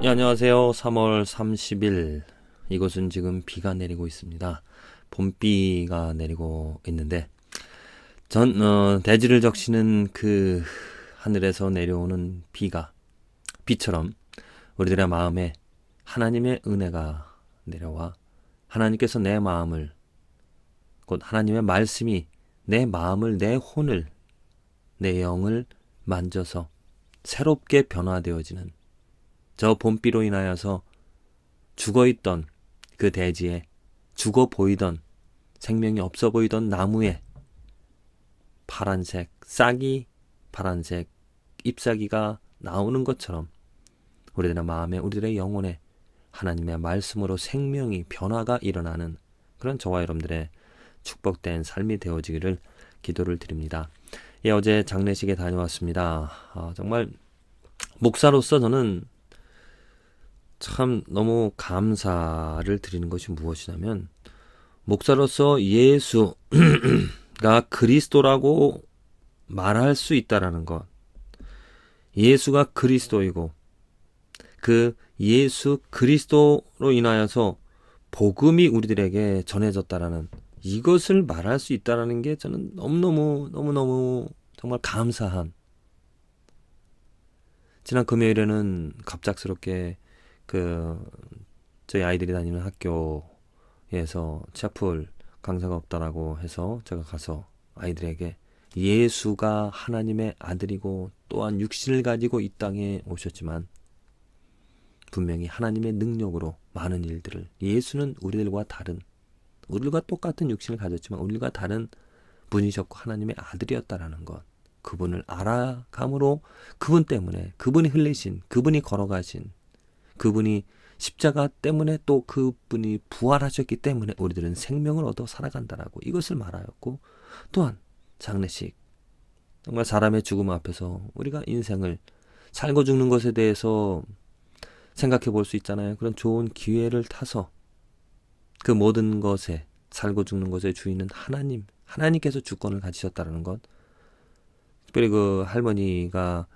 예, 안녕하세요. 3월 30일. 이곳은 지금 비가 내리고 있습니다. 봄비가 내리고 있는데, 대지를 적시는 그 하늘에서 내려오는 비처럼 우리들의 마음에 하나님의 은혜가 내려와 하나님께서 내 마음을, 곧 하나님의 말씀이 내 마음을, 내 혼을, 내 영을 만져서 새롭게 변화되어지는 저 봄비로 인하여서 죽어있던 그 대지에, 죽어 보이던, 생명이 없어 보이던 나무에 파란색 싹이, 파란색 잎사귀가 나오는 것처럼 우리들의 마음에, 우리들의 영혼에 하나님의 말씀으로 생명이, 변화가 일어나는 그런 저와 여러분들의 축복된 삶이 되어지기를 기도를 드립니다. 예, 어제 장례식에 다녀왔습니다. 정말 목사로서 저는 참 너무 감사를 드리는 것이 무엇이냐면, 목사로서 예수가 그리스도라고 말할 수 있다라는 것, 예수가 그리스도이고 그 예수 그리스도로 인하여서 복음이 우리들에게 전해졌다라는 이것을 말할 수 있다라는 게 저는 너무너무 정말 감사한. 지난 금요일에는 갑작스럽게 저희 아이들이 다니는 학교에서 채플 강사가 없다라고 해서 제가 가서 아이들에게 예수가 하나님의 아들이고 또한 육신을 가지고 이 땅에 오셨지만 분명히 하나님의 능력으로 많은 일들을, 예수는 우리들과 똑같은 육신을 가졌지만 우리들과 다른 분이셨고 하나님의 아들이었다라는 것, 그분을 알아감으로 그분 때문에, 그분이 흘리신, 그분이 걸어가신, 그분이 십자가 때문에 또 그분이 부활하셨기 때문에 우리들은 생명을 얻어 살아간다라고 이것을 말하였고, 또한 장례식, 정말 사람의 죽음 앞에서 우리가 인생을 살고 죽는 것에 대해서 생각해 볼 수 있잖아요. 그런 좋은 기회를 타서 그 모든 것에, 살고 죽는 것의 주인은 하나님께서 주권을 가지셨다는 것. 특별히 그 할머니가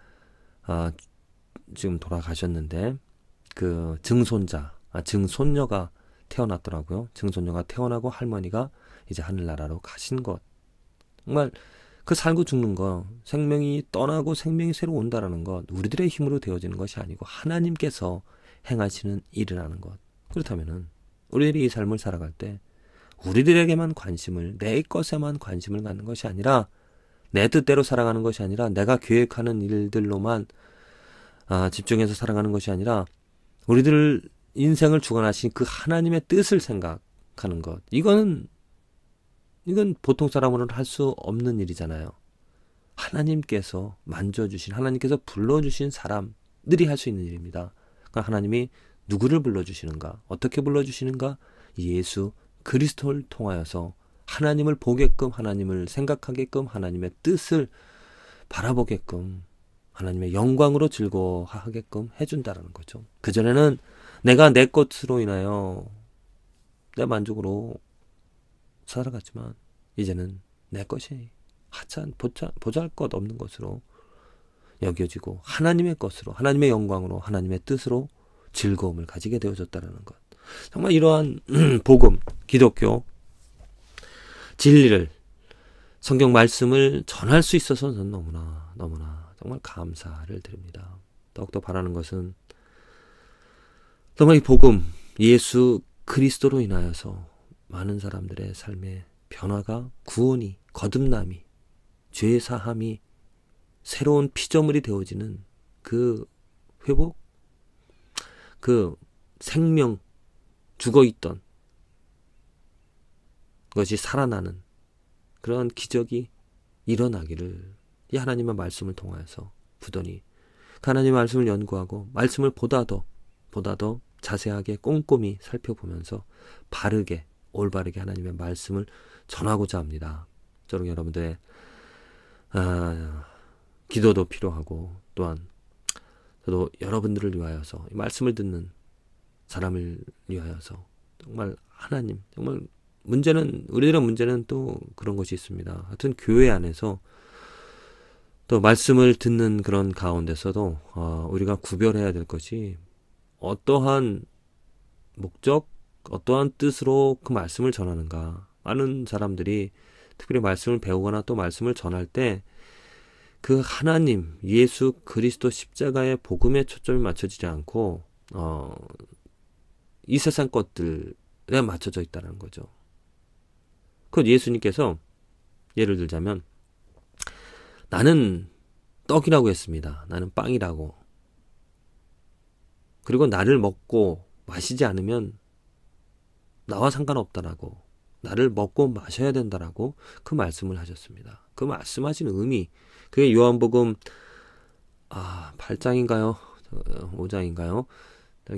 지금 돌아가셨는데 그 증손녀가 태어났더라고요. 증손녀가 태어나고 할머니가 이제 하늘나라로 가신 것. 정말 그 살고 죽는 것, 생명이 떠나고 생명이 새로 온다라는 것, 우리들의 힘으로 되어지는 것이 아니고 하나님께서 행하시는 일이라는 것. 그렇다면은 우리들이 이 삶을 살아갈 때 우리들에게만 관심을, 내 것에만 관심을 갖는 것이 아니라, 내 뜻대로 살아가는 것이 아니라, 내가 계획하는 일들로만 집중해서 살아가는 것이 아니라 우리들 인생을 주관하신 그 하나님의 뜻을 생각하는 것. 이건 보통 사람으로는 할 수 없는 일이잖아요. 하나님께서 만져주신, 하나님께서 불러주신 사람들이 할 수 있는 일입니다. 그러니까 하나님이 누구를 불러주시는가, 어떻게 불러주시는가? 예수 그리스도를 통하여서 하나님을 보게끔, 하나님을 생각하게끔, 하나님의 뜻을 바라보게끔, 하나님의 영광으로 즐거워하게끔 해준다라는 거죠. 그전에는 내가 내 것으로 인하여 내 만족으로 살아갔지만 이제는 내 것이 하찮은 보잘것 없는 것으로 여겨지고 하나님의 것으로, 하나님의 영광으로, 하나님의 뜻으로 즐거움을 가지게 되어졌다는 것. 정말 이러한 복음, 기독교 진리를, 성경 말씀을 전할 수 있어서 저는 너무나 정말 감사를 드립니다. 더욱더 바라는 것은 정말 이 복음, 예수 그리스도로 인하여서 많은 사람들의 삶의 변화가, 구원이, 거듭남이, 죄 사함이, 새로운 피조물이 되어지는 그 회복, 그 생명, 죽어있던 것이 살아나는 그런 기적이 일어나기를 이 하나님의 말씀을 통하여서 부더니 그 하나님의 말씀을 연구하고 말씀을 보다 더 자세하게 꼼꼼히 살펴보면서 바르게, 올바르게 하나님의 말씀을 전하고자 합니다. 저는 여러분들의 기도도 필요하고, 또한 저도 여러분들을 위하여서, 이 말씀을 듣는 사람을 위하여서 정말 하나님, 정말 우리들의 문제는 또 그런 것이 있습니다. 하여튼 교회 안에서 또 말씀을 듣는 그런 가운데서도 우리가 구별해야 될 것이, 어떠한 목적, 어떠한 뜻으로 그 말씀을 전하는가. 많은 사람들이 특별히 말씀을 배우거나 또 말씀을 전할 때 그 하나님, 예수 그리스도 십자가의 복음에 초점이 맞춰지지 않고 이 세상 것들에 맞춰져 있다는 거죠. 그 예수님께서 예를 들자면 나는 떡이라고 했습니다. 나는 빵이라고. 그리고 나를 먹고 마시지 않으면 나와 상관없다라고, 나를 먹고 마셔야 된다라고 그 말씀을 하셨습니다. 그 말씀하시는 의미, 그게 요한복음 8장인가요? 5장인가요?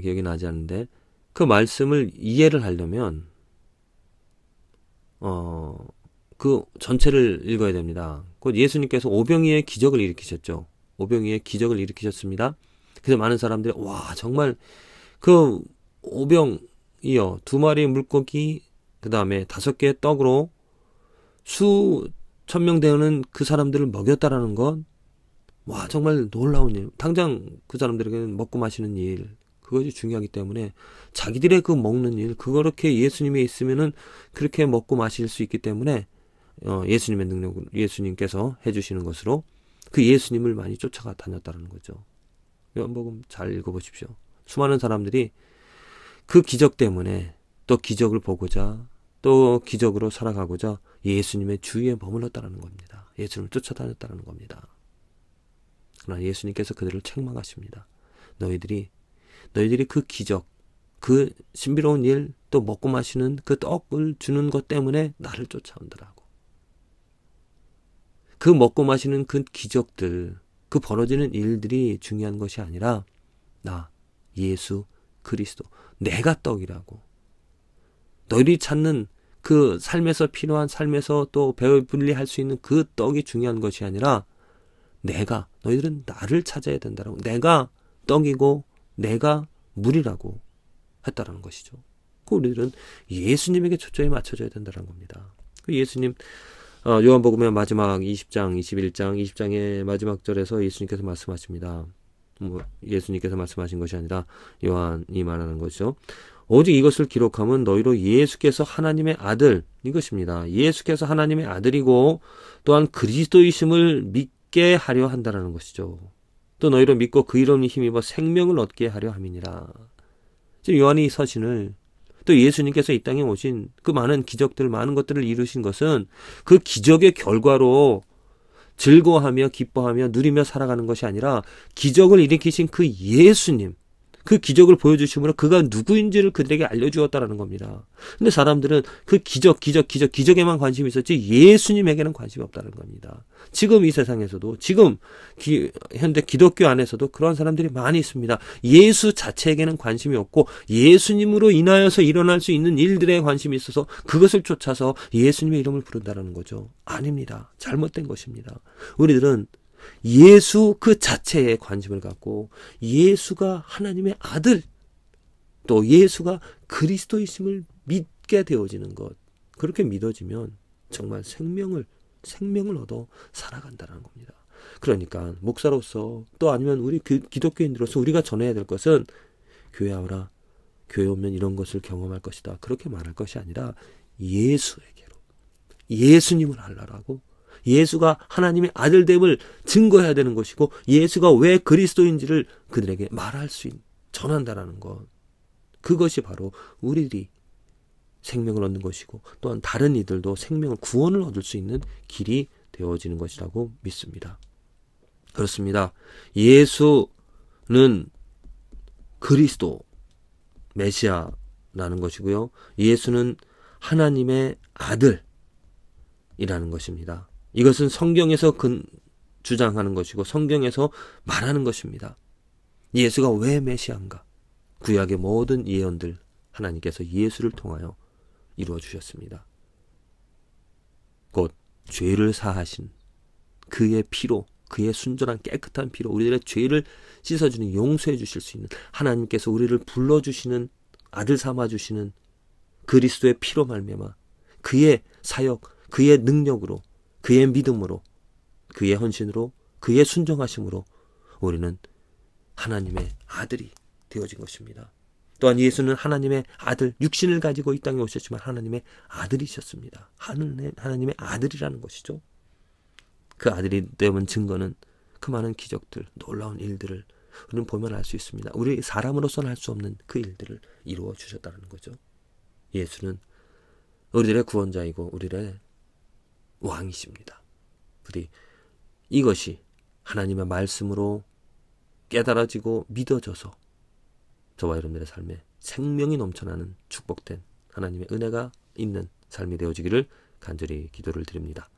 기억이 나지 않는데 그 말씀을 이해를 하려면 그 전체를 읽어야 됩니다. 곧 예수님께서 오병이의 기적을 일으키셨죠. 오병이의 기적을 일으키셨습니다. 그래서 많은 사람들이 와 정말 그 오병이요 2마리의 물고기 그 다음에 5개의 떡으로 수천 명 되는 그 사람들을 먹였다라는 건 와 정말 놀라운 일. 당장 그 사람들에게는 먹고 마시는 일 그것이 중요하기 때문에 자기들의 그 먹는 일 그렇게 예수님이 있으면은 그렇게 먹고 마실 수 있기 때문에 예수님의 능력으로 예수님께서 해주시는 것으로 그 예수님을 많이 쫓아가 다녔다는 거죠. 요한복음 잘 읽어보십시오. 수많은 사람들이 그 기적 때문에 또 기적을 보고자 또 기적으로 살아가고자 예수님의 주위에 머물렀다는 겁니다. 예수님을 쫓아다녔다는 겁니다. 그러나 예수님께서 그들을 책망하십니다. 너희들이 그 기적, 그 신비로운 일, 또 먹고 마시는 그 떡을 주는 것 때문에 나를 쫓아온다라고. 그 먹고 마시는 그 기적들, 그 벌어지는 일들이 중요한 것이 아니라 나, 예수 그리스도, 내가 떡이라고. 너희들이 찾는 그 삶에서 필요한 삶에서 또 배분리할 수 있는 그 떡이 중요한 것이 아니라 너희들은 나를 찾아야 된다라고. 내가 떡이고 내가 물이라고 했다라는 것이죠. 그 우리들은 예수님에게 초점이 맞춰져야 된다는 겁니다. 그 예수님 요한복음의 마지막 20장, 21장, 20장의 마지막 절에서 예수님께서 말씀하십니다. 예수님께서 말씀하신 것이 아니라 요한이 말하는 것이죠. 오직 이것을 기록하면 너희로 예수께서 하나님의 아들 이것입니다. 예수께서 하나님의 아들이고 또한 그리스도이심을 믿게 하려 한다는 것이죠. 또 너희로 믿고 그 이름을 힘입어 생명을 얻게 하려 함이니라. 지금 요한이 서신을 또 예수님께서 이 땅에 오신 그 많은 기적들 많은 것들을 이루신 것은 그 기적의 결과로 즐거워하며 기뻐하며 누리며 살아가는 것이 아니라 기적을 일으키신 그 예수님 그 기적을 보여주심으로 그가 누구인지를 그들에게 알려주었다라는 겁니다. 근데 사람들은 그 기적에만 관심이 있었지 예수님에게는 관심이 없다는 겁니다. 지금 이 세상에서도 지금 현대 기독교 안에서도 그런 사람들이 많이 있습니다. 예수 자체에게는 관심이 없고 예수님으로 인하여서 일어날 수 있는 일들에 관심이 있어서 그것을 쫓아서 예수님의 이름을 부른다는 거죠. 아닙니다. 잘못된 것입니다. 우리들은 예수 그 자체에 관심을 갖고 예수가 하나님의 아들 또 예수가 그리스도이심을 믿게 되어지는 것 그렇게 믿어지면 정말 생명을 얻어 살아간다는 겁니다. 그러니까 목사로서 또 아니면 우리 기독교인들로서 우리가 전해야 될 것은 교회 와라 교회 오면 이런 것을 경험할 것이다 그렇게 말할 것이 아니라 예수에게로 예수님을 알라라고 예수가 하나님의 아들됨을 증거해야 되는 것이고 예수가 왜 그리스도인지를 그들에게 말할 수 있는 전한다라는 것 그것이 바로 우리들이 생명을 얻는 것이고 또한 다른 이들도 구원을 얻을 수 있는 길이 되어지는 것이라고 믿습니다. 그렇습니다. 예수는 그리스도 메시아라는 것이고요. 예수는 하나님의 아들이라는 것입니다. 이것은 성경에서 주장하는 것이고 성경에서 말하는 것입니다. 예수가 왜 메시아인가? 구약의 모든 예언들 하나님께서 예수를 통하여 이루어 주셨습니다. 곧 죄를 사하신 그의 피로 그의 순전한 깨끗한 피로 우리들의 죄를 씻어주는 용서해 주실 수 있는 하나님께서 우리를 불러주시는 아들 삼아주시는 그리스도의 피로 말미암아 그의 사역 그의 능력으로 그의 믿음으로 그의 헌신으로 그의 순종하심으로 우리는 하나님의 아들이 되어진 것입니다. 또한 예수는 하나님의 아들, 육신을 가지고 이 땅에 오셨지만 하나님의 아들이셨습니다. 하나님의 아들이라는 것이죠. 그 아들이 되면 증거는 그 많은 기적들, 놀라운 일들을 우리는 보면 알 수 있습니다. 우리 사람으로서는 할 수 없는 그 일들을 이루어 주셨다는 거죠. 예수는 우리들의 구원자이고 우리들의 왕이십니다. 부디 이것이 하나님의 말씀으로 깨달아지고 믿어져서 저와 여러분들의 삶에 생명이 넘쳐나는 축복된 하나님의 은혜가 있는 삶이 되어지기를 간절히 기도를 드립니다.